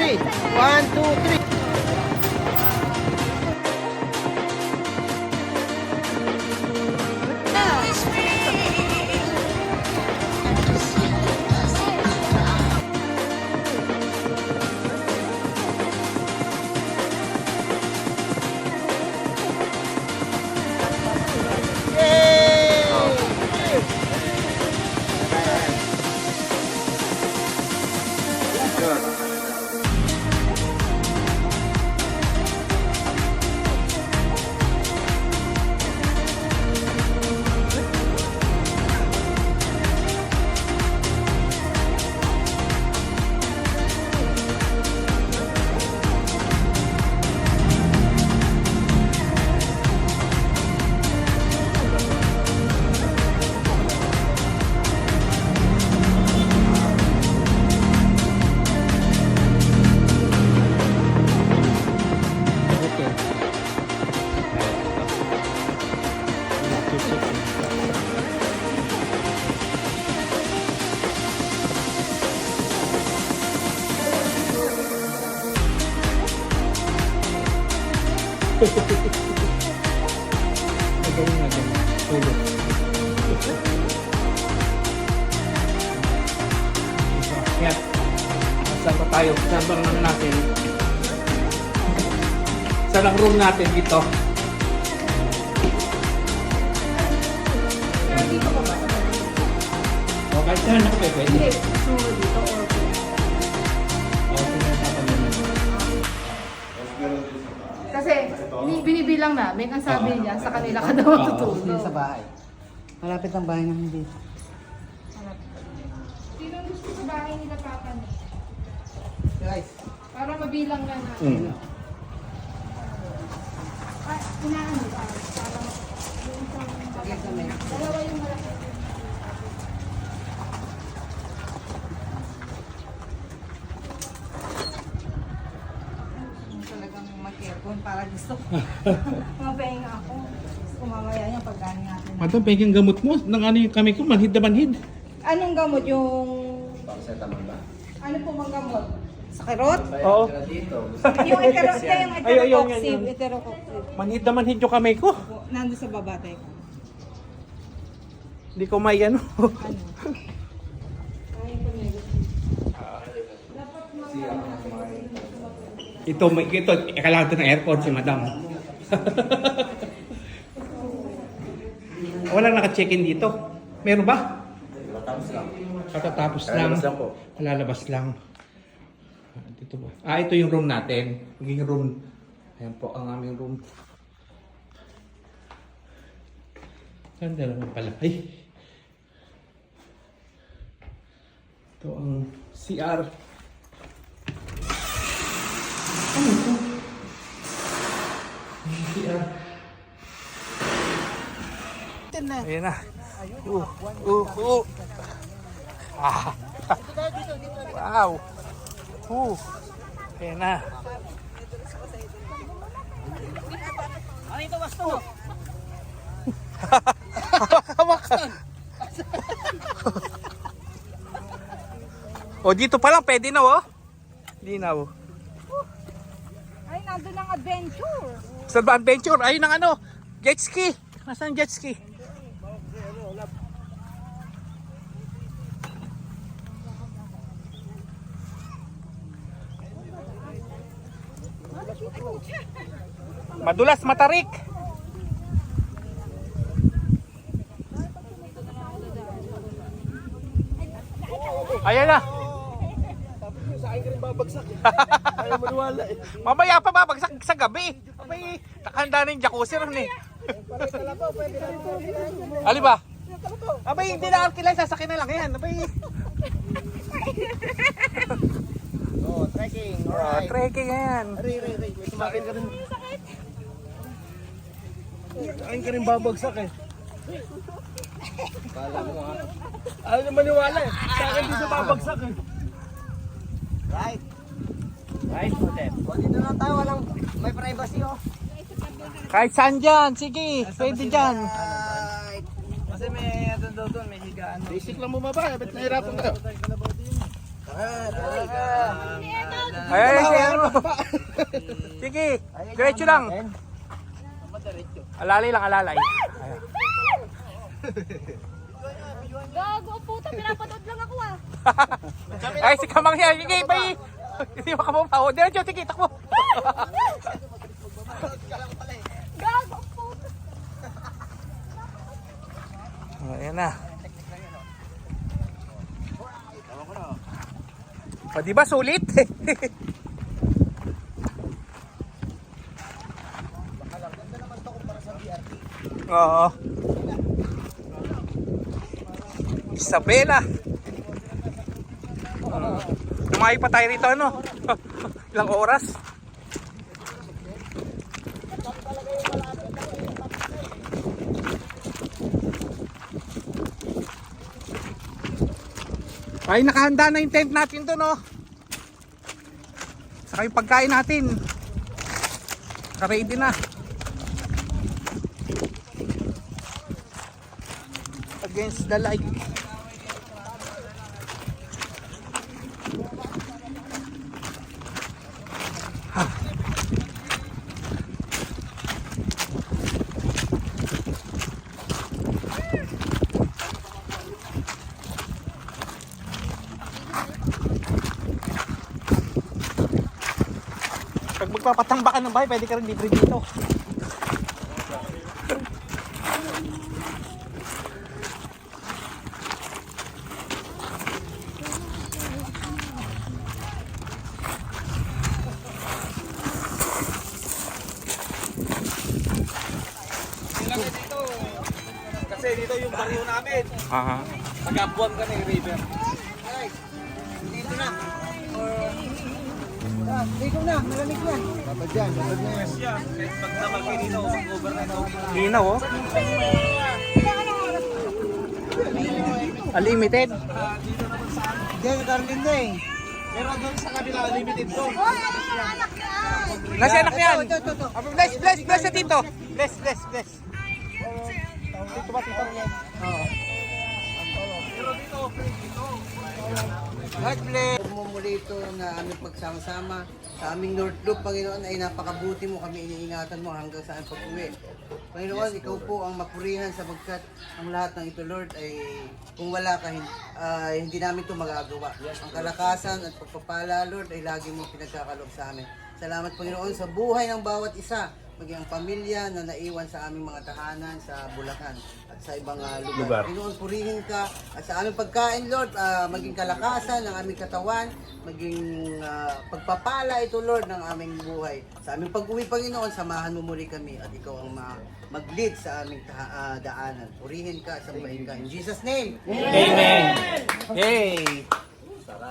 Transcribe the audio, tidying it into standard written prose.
3. 1, 2, 3. Magaling na ganun. Ulo. Yan. Saan pa tayo? Saan ba naman natin? Saan ang room natin dito? Dito ko ba? O kahit saan ako pwede? Hindi. So, dito or O, sinatatanong mo. kasi binibilang namin, ang sabi niya, sa kanila ka daw matutulog. Sa bahay. Malapit ang bahay namin dito. Sino gusto sa bahay nila papa niya? Guys. Para mabilang na natin. Mm. Ah, inaano ba? Para yung dalawa yung malaki. Talagang mag-aircon para gusto ko. Mapahinga ako. Gusto ko mamaya yung pagdaan natin. Madam, pwede gamot mo. Nang ano yung kami ko, manhid na manhid. Anong gamot yung... Ano po mang gamot? Sa karot? Oo. Yung eterococcib. Ayun. Eterococcib. Manhid na manhid yung kamay ko. Nando sa baba tayo. Hindi ko may ano. Ano? Kaya ko nila. Dapat ito, kailangan ito ng aircon si madam. Walang naka-check-in dito. Meron ba? Katatapos lang. Lalabas lang po. Lalabas lang. Dito ba? Ito yung room natin. Maging room. Ayan po ang aming room. Ganda naman pala. Ay! Ito ang CR. Ano ito? CR. Ayan na. Ah. Wow. Ayan na. Ano ito wasto mo? Hawakan. O dito pa lang pwede na oh. Linaw. Ay, nandun ang adventure. Saan ba adventure? Ayun ang ano. Jet ski. Nasaan jet ski? Madulas, matarik. Ayan na. Sa akin ka rin babagsak eh. Ayaw maniwala eh. Mamaya pa babagsak sa gabi. May nakahanda na yung jacuzzi ron eh. Ali ba? Abay, hindi na kilay, sasakyan na lang yan. Abay. Oh, trekking. Oh, Alright. trekking yan. May sumakin ka rin. Sa akin ka rin babagsak eh. Kala mo ha. Ayaw na maniwala eh. Sa akin din sa babagsak eh. Right. Right, Odep. O, dito lang tayo. Walang may privacy oh. Kahit saan dyan, sige, pwede dyan. Right. Kasi may doon, may higaan. Basic lang bumaba eh. Ba't nahirapan ka? Ay, ano. Sige, diretso lang. Alalay lang, alalay. Ayan. Gago, puta, pinapanood lang ako ah. Ay, si Kamang yan. Sige, bay. Hindi mo kapapaw. Diretso, sige, takbo. Gago, puta. Ayan na. O, di ba sulit? Oo. Isabela. Kumain pa tayo rito, ano? Ilang oras? Ay, nakahanda na yung tent natin doon, no? Saka yung pagkain natin. Naka-ready na. Against the light. Pag magpapatamba ka ng bahay, pwede ka rin libre dito. Kasi dito yung baryo namin. Aha. Pag-abuan ka na yung river. Dito na. Dito na, malamig na. Dapat dyan, dapat na yan. Yan, kahit pag namagay dito, mag-over na ito. Linaw, oh. Unlimited. Diyan, Carlin na eh. Pero doon sa kabila, limited to. Nasa anak niyan. Ito. Bless, bless, bless na dito. Bless, bless, bless. Dito ba, tito? Oo. God bless. Muli ito na aming pagsama-sama sa aming North Loop, Panginoon, ay napakabuti mo kami, iniingatan mo hanggang sa aming pag-uwi. Panginoon, ikaw po ang mapurihan sapagkat ang lahat ng ito, Lord, ay kung wala ka, hindi namin ito magagawa. Ang kalakasan at pagpapala, Lord, ay lagi mo pinagkakaloob sa amin. Salamat, Panginoon, sa buhay ng bawat isa, maging ang pamilya na naiwan sa aming mga tahanan sa Bulacan at sa ibang lugar. Panginoon, purihin ka at sa aming pagkain, Lord, maging kalakasan ng aming katawan, maging pagpapala ito, Lord, ng aming buhay. Sa aming pag-uwi, Panginoon, samahan mo muli kami at ikaw ang mag-lead sa aming daanan. Purihin ka at sambahin ka. In Jesus' name! Amen. Yay!